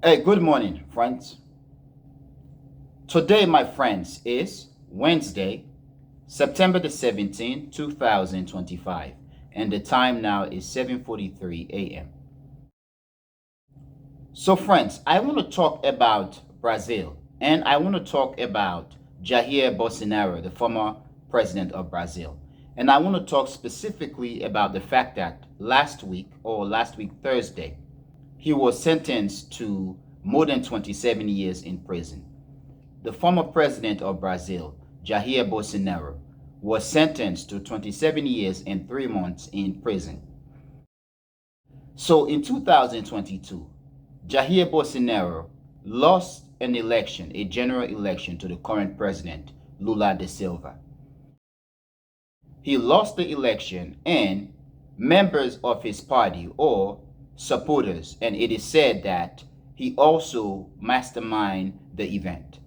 Hey, good morning, friends. Today, my friends, is Wednesday, September the 17th, 2025, and the time now is 7:43 a.m. So, friends, I want to talk about Brazil, and I want to talk about Jair Bolsonaro, the former president of Brazil. And I want to talk specifically about the fact that last week Thursday, he was sentenced to more than 27 years in prison. The former president of Brazil, Jair Bolsonaro, was sentenced to 27 years and 3 months in prison. So in 2022, Jair Bolsonaro lost an election, a general election, to the current president, Lula da Silva. He lost the election, and members of his party or supporters, and it is said that he also masterminded the event.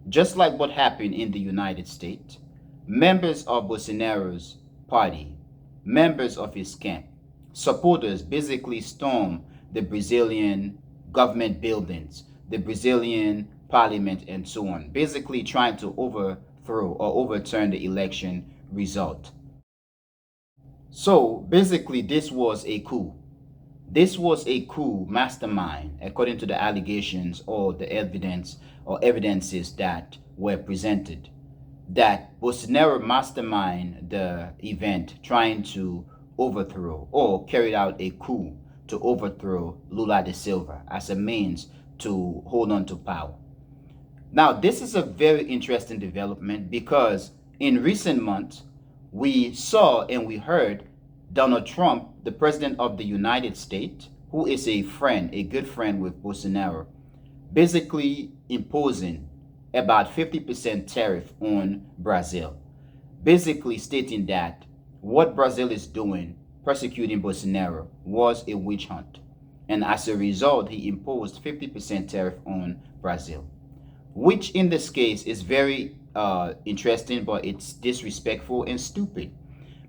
Just like what happened in the United States, members of Bolsonaro's party, members of his camp, supporters basically stormed the Brazilian government buildings, the Brazilian parliament, and so on, basically trying to overthrow or overturn the election result. So basically, this was a coup. This was a coup mastermind, according to the allegations or the evidence or evidences that were presented. That Bolsonaro mastermind the event, trying to overthrow or carried out a coup to overthrow Lula da Silva as a means to hold on to power. Now, this is a very interesting development because in recent months, we saw and we heard Donald Trump, the president of the United States, who is a friend, a good friend with Bolsonaro, basically imposing about 50% tariff on Brazil, basically stating that what Brazil is doing, persecuting Bolsonaro, was a witch hunt. And as a result, he imposed 50% tariff on Brazil, which in this case is very interesting, but it's disrespectful and stupid.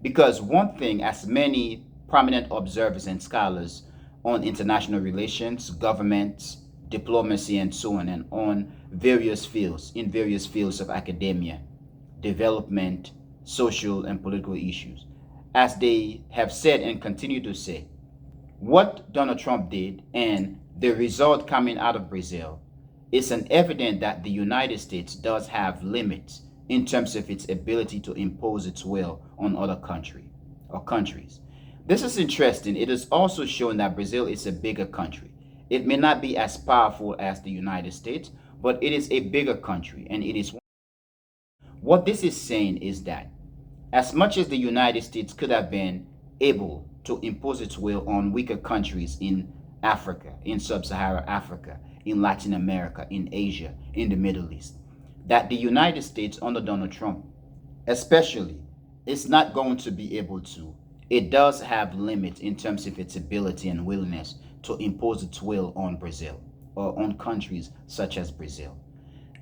Because one thing, as many prominent observers and scholars on international relations, governments, diplomacy, and so on, and on various fields, in various fields of academia, development, social, and political issues, as they have said and continue to say, what Donald Trump did and the result coming out of Brazil is an evidence that the United States does have limits in terms of its ability to impose its will on other country or countries. This is interesting. It is also shown that Brazil is a bigger country. It may not be as powerful as the United States, but it is a bigger country, and it is what this is saying is that as much as the United States could have been able to impose its will on weaker countries in Africa, in sub-Saharan Africa, in Latin America, in Asia, in the Middle East, that the United States under Donald Trump, especially, is not going to be able to. It does have limits in terms of its ability and willingness to impose its will on Brazil or on countries such as Brazil.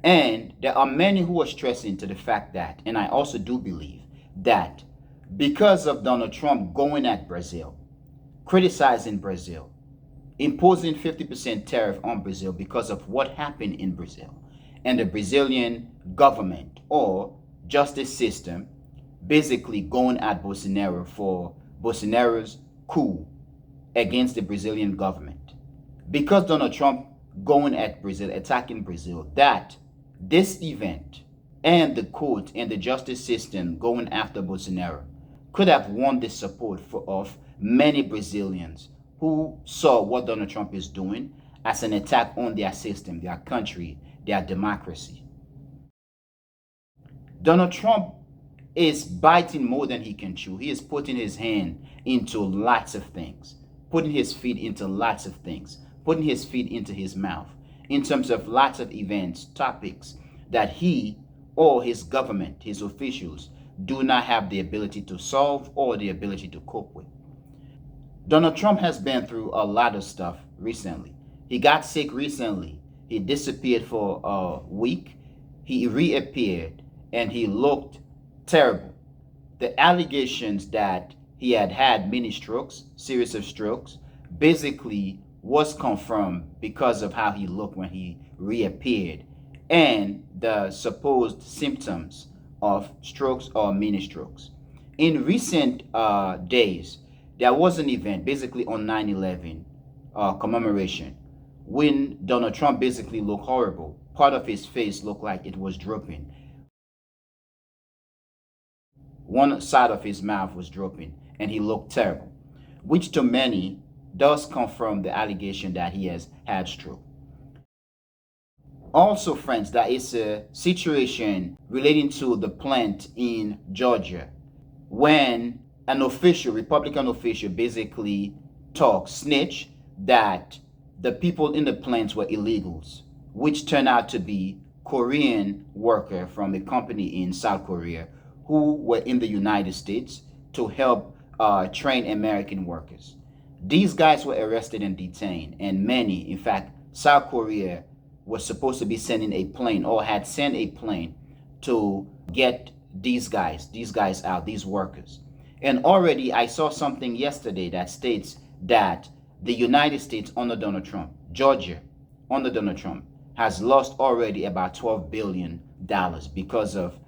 And there are many who are stressing to the fact that, and I also do believe that because of Donald Trump going at Brazil, criticizing Brazil, imposing 50% tariff on Brazil because of what happened in Brazil, and the Brazilian government or justice system basically going at Bolsonaro for Bolsonaro's coup against the Brazilian government. Because Donald Trump going at Brazil, attacking Brazil, that this event and the court and the justice system going after Bolsonaro could have won the support of many Brazilians who saw what Donald Trump is doing as an attack on their system, their country, their democracy. Donald Trump is biting more than he can chew. He is putting his hand into lots of things, putting his feet into lots of things, putting his feet into his mouth in terms of lots of events, topics that he or his government, his officials, do not have the ability to solve or the ability to cope with. Donald Trump has been through a lot of stuff recently. He got sick recently. He disappeared for a week. He reappeared and he looked terrible. The allegations that he had had many strokes, series of strokes, basically was confirmed because of how he looked when he reappeared and the supposed symptoms of strokes or mini strokes. In recent days, there was an event basically on 9/11 commemoration when Donald Trump basically looked horrible. Part of his face looked like it was drooping. One side of his mouth was drooping, and he looked terrible, which to many does confirm the allegation that he has had stroke. Also, friends, there is a situation relating to the plant in Georgia when an official, Republican official, basically snitch that the people in the plant were illegals, which turned out to be Korean worker from a company in South Korea who were in the United States to help train American workers. These guys were arrested and detained, and many, in fact, South Korea was supposed to be sending a plane or had sent a plane to get these guys out, these workers. And already I saw something yesterday that states that the United States under Donald Trump, Georgia under Donald Trump, has lost already about $12 billion because of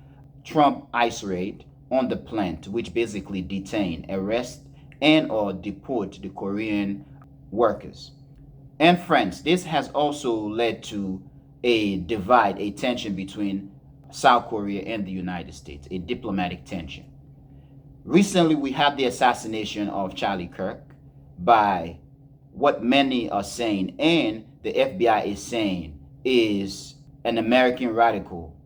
Trump ICE raid on the plant, which basically detain, arrest, and or deport the Korean workers. And friends, this has also led to a divide, a tension between South Korea and the United States, a diplomatic tension. Recently, we had the assassination of Charlie Kirk by what many are saying, and the FBI is saying, is an American radical.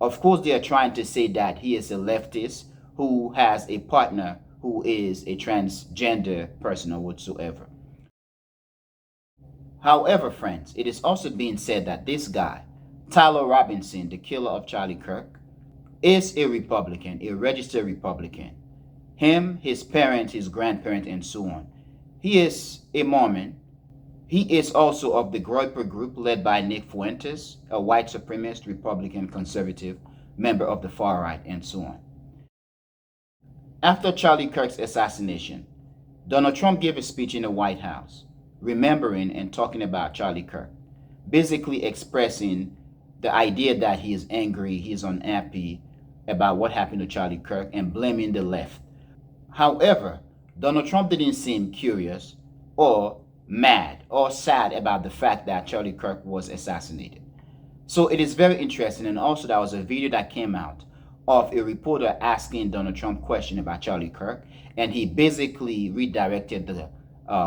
Of course, they are trying to say that he is a leftist who has a partner who is a transgender person or whatsoever. However, friends, it is also being said that this guy, Tyler Robinson, the killer of Charlie Kirk, is a Republican, a registered Republican. Him, his parents, his grandparents, and so on. He is a Mormon. He is also of the Groyper group led by Nick Fuentes, a white supremacist Republican conservative member of the far right, and so on. After Charlie Kirk's assassination, Donald Trump gave a speech in the White House, remembering and talking about Charlie Kirk, basically expressing the idea that he is angry, he is unhappy about what happened to Charlie Kirk and blaming the left. However, Donald Trump didn't seem curious or mad or sad about the fact that Charlie Kirk was assassinated. So it is very interesting. And also there was a video that came out of a reporter asking Donald Trump question about Charlie Kirk, and he basically redirected the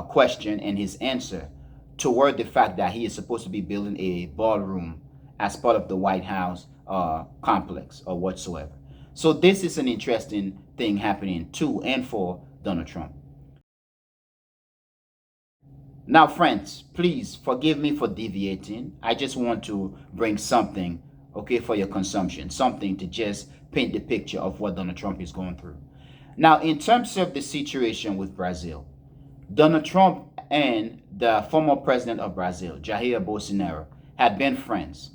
question and his answer toward the fact that he is supposed to be building a ballroom as part of the White House complex or whatsoever. So this is an interesting thing happening to and for Donald Trump. Now, friends, please forgive me for deviating. I just want to bring something, okay, for your consumption, something to just paint the picture of what Donald Trump is going through. Now, in terms of the situation with Brazil, Donald Trump and the former president of Brazil, Jair Bolsonaro, had been friends.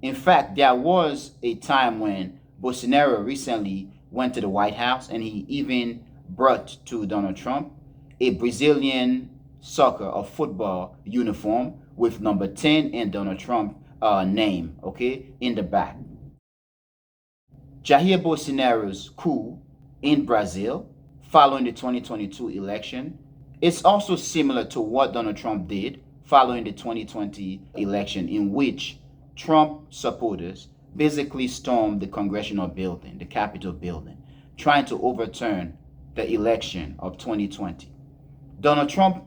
In fact, there was a time when Bolsonaro recently went to the White House and he even brought to Donald Trump a Brazilian soccer or football uniform with number 10 and Donald Trump name, okay, in the back. Jair Bolsonaro's coup in Brazil following the 2022 election is also similar to what Donald Trump did following the 2020 election, in which Trump supporters basically stormed the congressional building, the Capitol building, trying to overturn the election of 2020. Donald Trump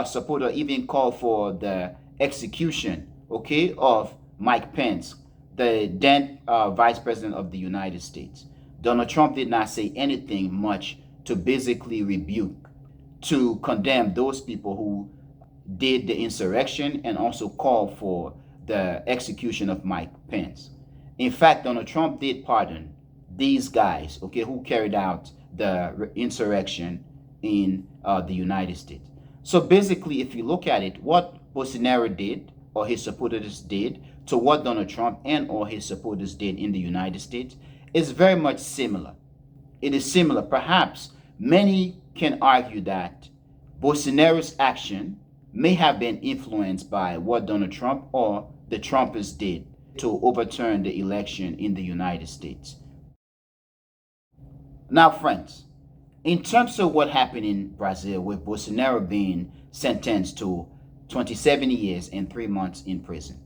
supporter even called for the execution, okay, of Mike Pence, the then Vice President of the United States. Donald Trump did not say anything much to basically rebuke, to condemn those people who did the insurrection and also called for the execution of Mike Pence. In fact, Donald Trump did pardon these guys, okay, who carried out the insurrection in the United States. So basically, if you look at it, what Bolsonaro did or his supporters did to what Donald Trump and or his supporters did in the United States is very much similar. It is similar. Perhaps many can argue that Bolsonaro's action may have been influenced by what Donald Trump or the Trumpers did to overturn the election in the United States. Now, friends, in terms of what happened in Brazil with Bolsonaro being sentenced to 27 years and 3 months in prison.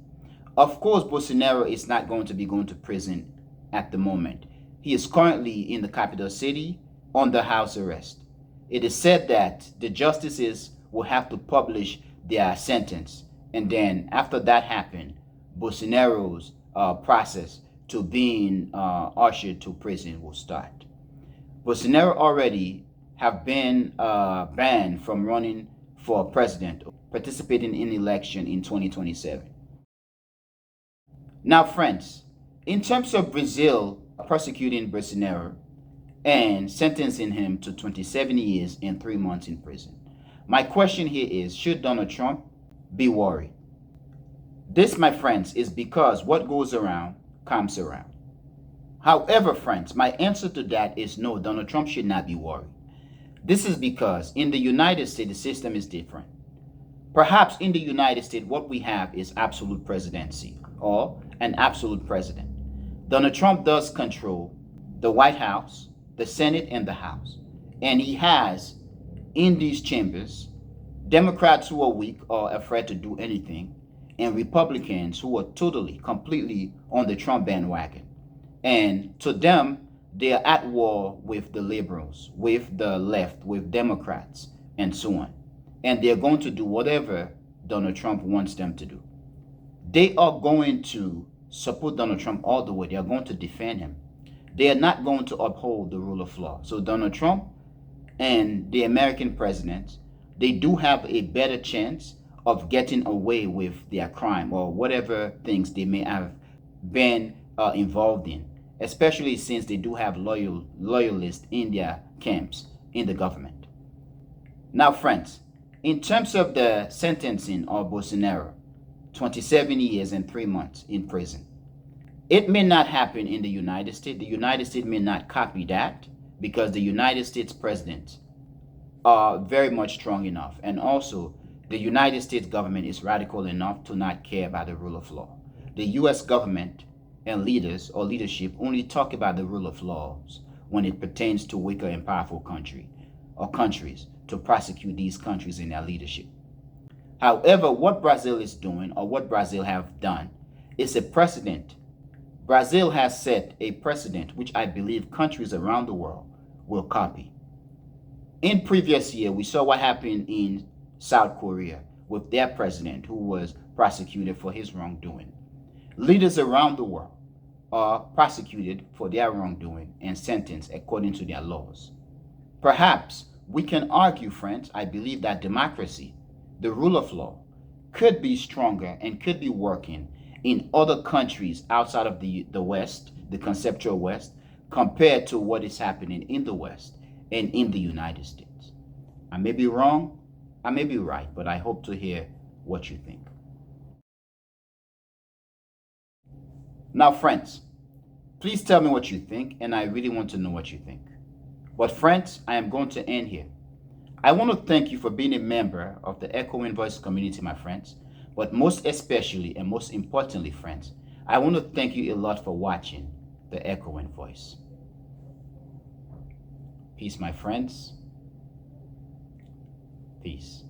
Of course, Bolsonaro is not going to be going to prison at the moment. He is currently in the capital city under house arrest. It is said that the justices will have to publish their sentence, and then after that happens, Bolsonaro's process to being ushered to prison will start. Bolsonaro already have been banned from running for president, participating in election in 2027. Now, friends, in terms of Brazil prosecuting Bolsonaro and sentencing him to 27 years and 3 months in prison, my question here is, should Donald Trump be worried? This, my friends, is because what goes around comes around. However, friends, my answer to that is no, Donald Trump should not be worried. This is because in the United States, the system is different. Perhaps in the United States, what we have is absolute presidency or an absolute president. Donald Trump does control the White House, the Senate, and the House. And he has in these chambers Democrats who are weak or afraid to do anything, and Republicans who are totally, completely on the Trump bandwagon. And to them, they are at war with the liberals, with the left, with Democrats, and so on. And they're going to do whatever Donald Trump wants them to do. They are going to support Donald Trump all the way. They are going to defend him. They are not going to uphold the rule of law. So Donald Trump and the American president, they do have a better chance of getting away with their crime or whatever things they may have been involved in, especially since they do have loyalists in their camps in the government. Now, friends, in terms of the sentencing of Bolsonaro, 27 years and 3 months in prison, it may not happen in the United States. The United States may not copy that because the United States presidents are very much strong enough. And also, the United States government is radical enough to not care about the rule of law. The U.S. government and leaders or leadership only talk about the rule of laws when it pertains to weaker and powerful country or countries to prosecute these countries in their leadership. However, what Brazil is doing or what Brazil have done is a precedent. Brazil has set a precedent which I believe countries around the world will copy. In previous year, we saw what happened in South Korea with their president who was prosecuted for his wrongdoing. Leaders around the world are prosecuted for their wrongdoing and sentenced according to their laws. Perhaps we can argue, friends, I believe that democracy, the rule of law, could be stronger and could be working in other countries outside of the West, the conceptual West, compared to what is happening in the West and in the United States. I may be wrong, I may be right, but I hope to hear what you think. Now, friends, please tell me what you think, and I really want to know what you think. But friends, I am going to end here. I want to thank you for being a member of the Echoing Voice community, my friends. But most especially and most importantly, friends, I want to thank you a lot for watching the Echoing Voice. Peace, my friends. Peace.